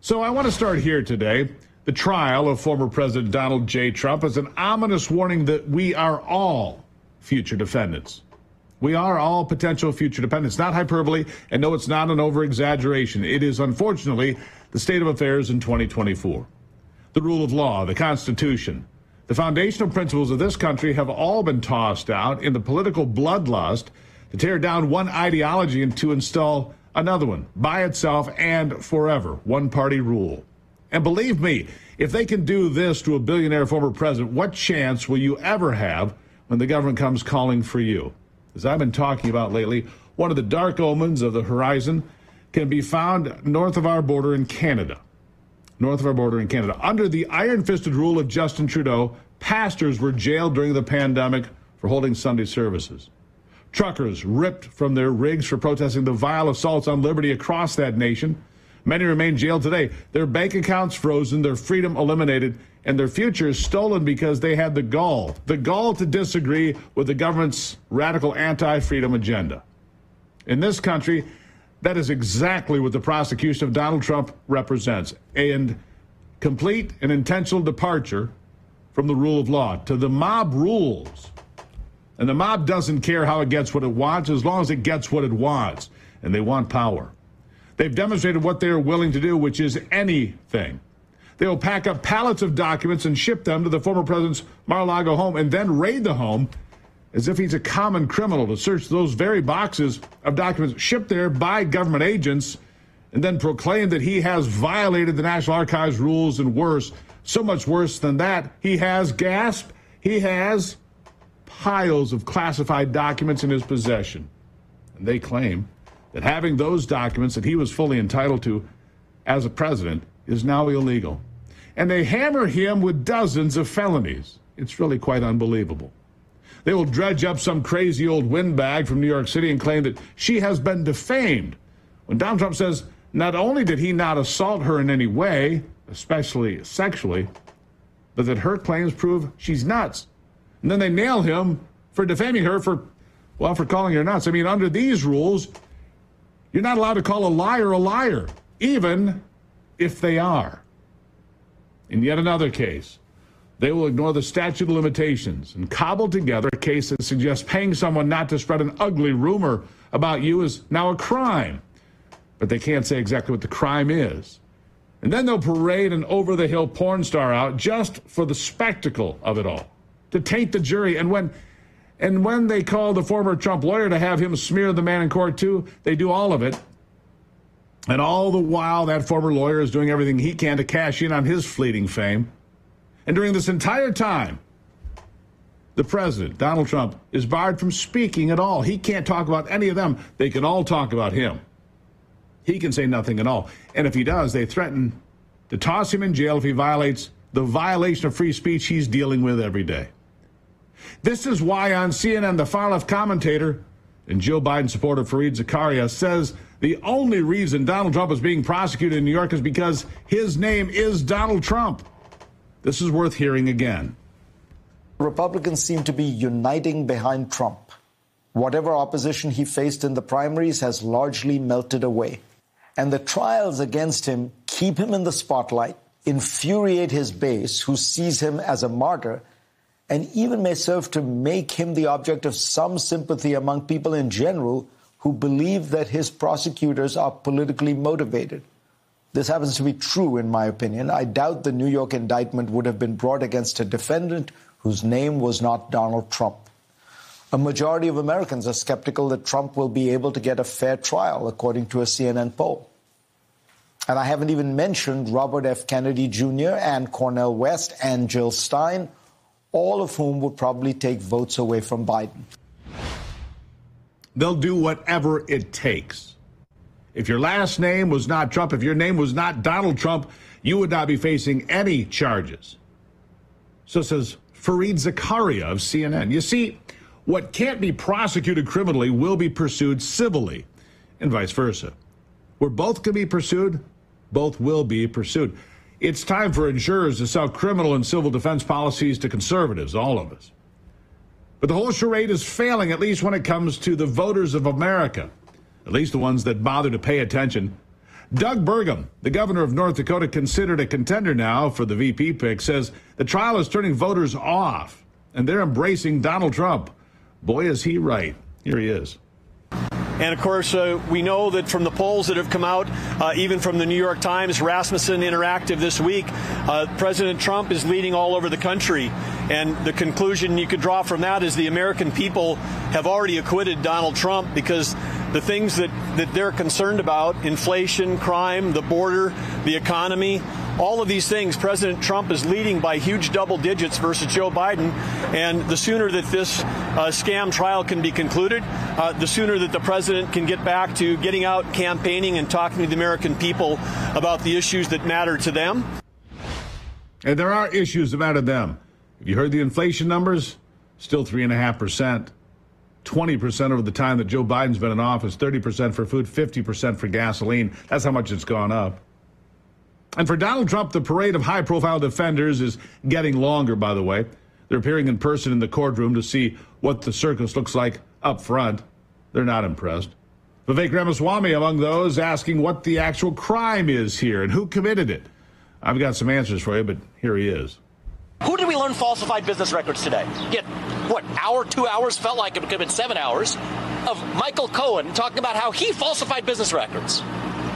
So I want to start here today. The trial of former President Donald J. Trump is an ominous warning that we are all future defendants. We are all potential future defendants. Not hyperbole, and no, it's not an over-exaggeration. It is, unfortunately, the state of affairs in 2024. The rule of law, the Constitution, the foundational principles of this country have all been tossed out in the political bloodlust to tear down one ideology and to install another one by itself and forever. One-party rule. And believe me, if they can do this to a billionaire former president, what chance will you ever have when the government comes calling for you? As I've been talking about lately, one of the dark omens of the horizon can be found north of our border in Canada. North of our border in Canada. Under the iron-fisted rule of Justin Trudeau, pastors were jailed during the pandemic for holding Sunday services. Truckers ripped from their rigs for protesting the vile assaults on liberty across that nation. Many remain jailed today. Their bank accounts frozen, their freedom eliminated, and their futures stolen because they had the gall to disagree with the government's radical anti-freedom agenda. In this country, that is exactly what the prosecution of Donald Trump represents, and complete and intentional departure from the rule of law to the mob rules. And the mob doesn't care how it gets what it wants as long as it gets what it wants, and they want power. They've demonstrated what they are willing to do, which is anything. They will pack up pallets of documents and ship them to the former president's Mar-a-Lago home and then raid the home as if he's a common criminal to search those very boxes of documents shipped there by government agents and then proclaim that he has violated the National Archives rules and worse, so much worse than that, he has, gasp, he has piles of classified documents in his possession. And they claim that having those documents that he was fully entitled to as a president is now illegal. And they hammer him with dozens of felonies. It's really quite unbelievable. They will dredge up some crazy old windbag from New York City and claim that she has been defamed, when Donald Trump says not only did he not assault her in any way, especially sexually, but that her claims prove she's nuts. And then they nail him for defaming her for calling her nuts. I mean, under these rules, you're not allowed to call a liar, even if they are. In yet another case, they will ignore the statute of limitations and cobble together a case that suggests paying someone not to spread an ugly rumor about you is now a crime. But they can't say exactly what the crime is. And then they'll parade an over-the-hill porn star out just for the spectacle of it all, to taint the jury. And when they call the former Trump lawyer to have him smear the man in court too, they do all of it. And all the while, that former lawyer is doing everything he can to cash in on his fleeting fame. And during this entire time, the president, Donald Trump, is barred from speaking at all. He can't talk about any of them. They can all talk about him. He can say nothing at all. And if he does, they threaten to toss him in jail if he violates the violation of free speech he's dealing with every day. This is why on CNN, the far-left commentator and Joe Biden supporter Fareed Zakaria says the only reason Donald Trump is being prosecuted in New York is because his name is Donald Trump. This is worth hearing again. Republicans seem to be uniting behind Trump. Whatever opposition he faced in the primaries has largely melted away. And the trials against him keep him in the spotlight, infuriate his base, who sees him as a martyr, and even may serve to make him the object of some sympathy among people in general who believe that his prosecutors are politically motivated. This happens to be true, in my opinion. I doubt the New York indictment would have been brought against a defendant whose name was not Donald Trump. A majority of Americans are skeptical that Trump will be able to get a fair trial, according to a CNN poll. And I haven't even mentioned Robert F. Kennedy Jr. and Cornel West and Jill Stein, all of whom would probably take votes away from Biden. They'll do whatever it takes. If your last name was not Trump, if your name was not Donald Trump, you would not be facing any charges. So says Fareed Zakaria of CNN. You see, what can't be prosecuted criminally will be pursued civilly, and vice versa. Where both can be pursued, both will be pursued. It's time for insurers to sell criminal and civil defense policies to conservatives, all of us. But the whole charade is failing, at least when it comes to the voters of America, at least the ones that bother to pay attention. Doug Burgum, the governor of North Dakota, considered a contender now for the VP pick, says the trial is turning voters off, and they're embracing Donald Trump. Boy, is he right. Here he is. And, of course, we know that from the polls that have come out, even from the New York Times, Rasmussen Interactive this week, President Trump is leading all over the country. And the conclusion you could draw from that is the American people have already acquitted Donald Trump because the things that they're concerned about, inflation, crime, the border, the economy, all of these things, President Trump is leading by huge double digits versus Joe Biden. And the sooner that this scam trial can be concluded, the sooner that the president can get back to getting out, campaigning, and talking to the American people about the issues that matter to them. And there are issues that matter to them. Have you heard the inflation numbers? Still 3.5%. 20% over the time that Joe Biden's been in office, 30% for food, 50% for gasoline. That's how much it's gone up. And for Donald Trump, the parade of high-profile defenders is getting longer, by the way. They're appearing in person in the courtroom to see what the circus looks like up front. They're not impressed. Vivek Ramaswamy among those asking what the actual crime is here and who committed it. I've got some answers for you, but here he is. Who did we learn falsified business records today? Yet, what, hour, 2 hours, felt like it could have been 7 hours, of Michael Cohen talking about how he falsified business records.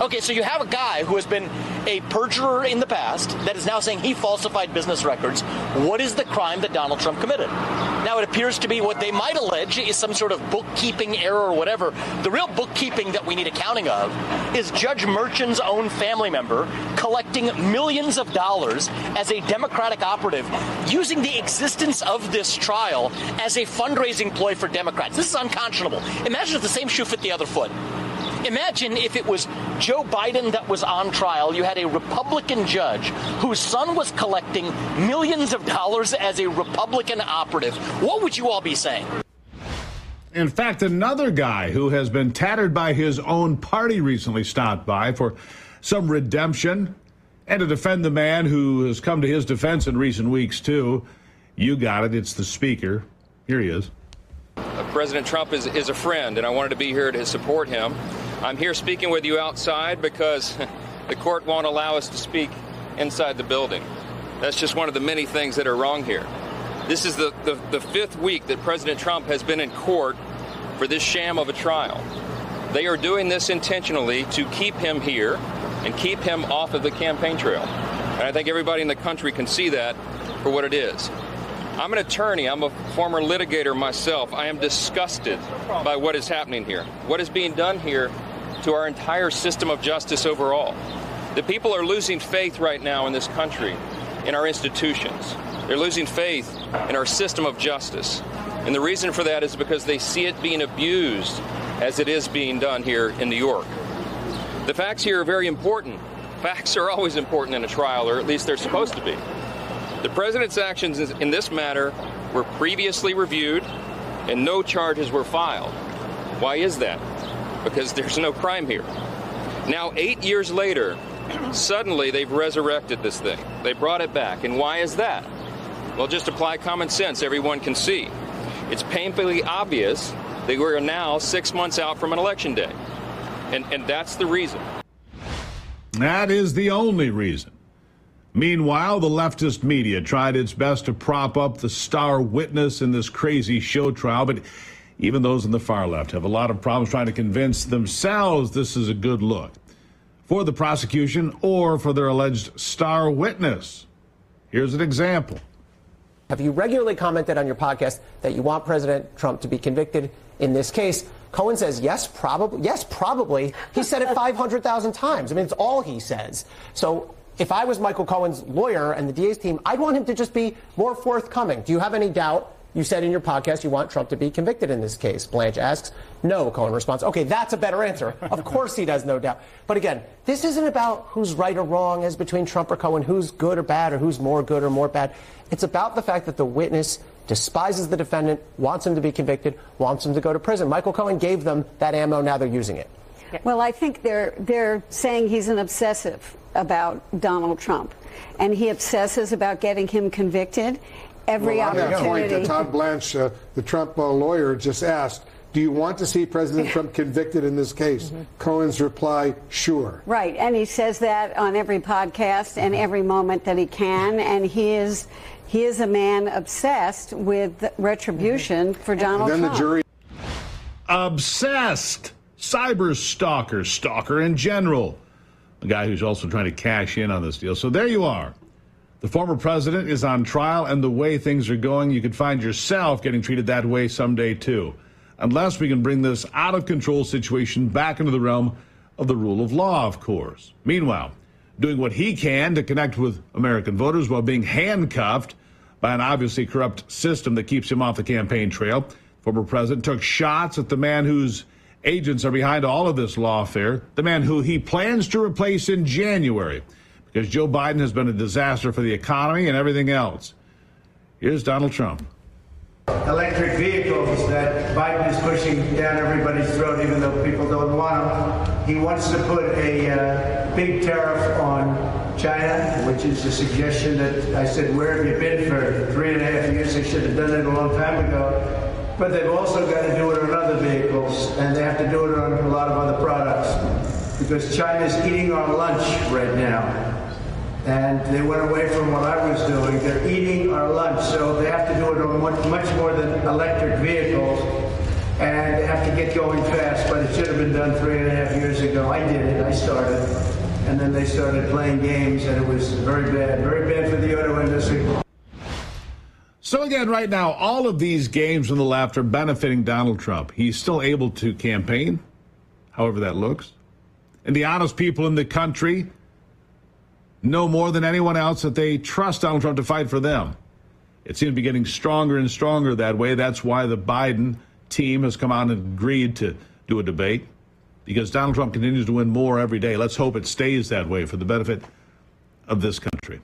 Okay, so you have a guy who has been a perjurer in the past that is now saying he falsified business records. What is the crime that Donald Trump committed? Now, it appears to be what they might allege is some sort of bookkeeping error or whatever. The real bookkeeping that we need accounting of is Judge Merchan's own family member collecting millions of dollars as a Democratic operative, using the existence of this trial as a fundraising ploy for Democrats. This is unconscionable. Imagine if the same shoe fit the other foot. Imagine if it was Joe Biden that was on trial. You had a Republican judge whose son was collecting millions of dollars as a Republican operative. What would you all be saying? In fact, another guy who has been tattered by his own party recently stopped by for some redemption and to defend the man who has come to his defense in recent weeks, too. You got it. It's the speaker. Here he is. President Trump is a friend, and I wanted to be here to support him. I'm here speaking with you outside because the court won't allow us to speak inside the building. That's just one of the many things that are wrong here. This is the fifth week that President Trump has been in court for this sham of a trial. They are doing this intentionally to keep him here and keep him off of the campaign trail. And I think everybody in the country can see that for what it is. I'm an attorney. I'm a former litigator myself. I am disgusted by what is happening here, what is being done here to our entire system of justice overall. The people are losing faith right now in this country, in our institutions. They're losing faith in our system of justice. And the reason for that is because they see it being abused as it is being done here in New York. The facts here are very important. Facts are always important in a trial, or at least they're supposed to be. The president's actions in this matter were previously reviewed and no charges were filed. Why is that? Because there's no crime here. Now, 8 years later, suddenly they've resurrected this thing. They brought it back. And why is that? Well, just apply common sense. Everyone can see. It's painfully obvious that we're now 6 months out from an election day. And that's the reason. That is the only reason. Meanwhile, the leftist media tried its best to prop up the star witness in this crazy show trial, but even those in the far left have a lot of problems trying to convince themselves this is a good look for the prosecution or for their alleged star witness. Here's an example. Have you regularly commented on your podcast that you want President Trump to be convicted in this case? Cohen says, yes, probably. Yes, probably. He said it 500,000 times. I mean, it's all he says. So if I was Michael Cohen's lawyer and the DA's team, I'd want him to just be more forthcoming. Do you have any doubt? You said in your podcast you want Trump to be convicted in this case. Blanche asks. No, Cohen responds. Okay, that's a better answer. Of course he does, no doubt. But again, this isn't about who's right or wrong as between Trump or Cohen, who's good or bad, or who's more good or more bad. It's about the fact that the witness despises the defendant, wants him to be convicted, wants him to go to prison. Michael Cohen gave them that ammo. Now they're using it. Well, I think they're saying he's an obsessive about Donald Trump, and he obsesses about getting him convicted every opportunity. On that point, Todd Blanche, the Trump lawyer, just asked, do you want to see President Trump convicted in this case? Cohen's reply, sure. Right, and he says that on every podcast and every moment that he can, and he is a man obsessed with retribution for Donald And then Trump. the jury. Obsessed. Cyber stalker in general. A guy who's also trying to cash in on this deal. So there you are. The former president is on trial, and the way things are going, you could find yourself getting treated that way someday too. Unless we can bring this out of control situation back into the realm of the rule of law, of course. Meanwhile, doing what he can to connect with American voters while being handcuffed by an obviously corrupt system that keeps him off the campaign trail. Former president took shots at the man whose agents are behind all of this lawfare, the man who he plans to replace in January, because Joe Biden has been a disaster for the economy and everything else. Here's Donald Trump. Electric vehicles that Biden is pushing down everybody's throat, even though people don't want them. He wants to put a big tariff on China, which is a suggestion that I said, where have you been for 3.5 years? They should have done it a long time ago. But they've also got to do it on other vehicles, and they have to do it on a lot of other products, because China's eating our lunch right now. And they went away from what I was doing. They're eating our lunch, so they have to do it on much more than electric vehicles, and they have to get going fast, but it should have been done 3.5 years ago. I did it. I started. And then they started playing games, and it was very bad for the auto industry. So again, right now, all of these games on the left are benefiting Donald Trump. He's still able to campaign, however that looks. And the honest people in the country know more than anyone else that they trust Donald Trump to fight for them. It seems to be getting stronger and stronger that way. That's why the Biden team has come out and agreed to do a debate, because Donald Trump continues to win more every day. Let's hope it stays that way for the benefit of this country.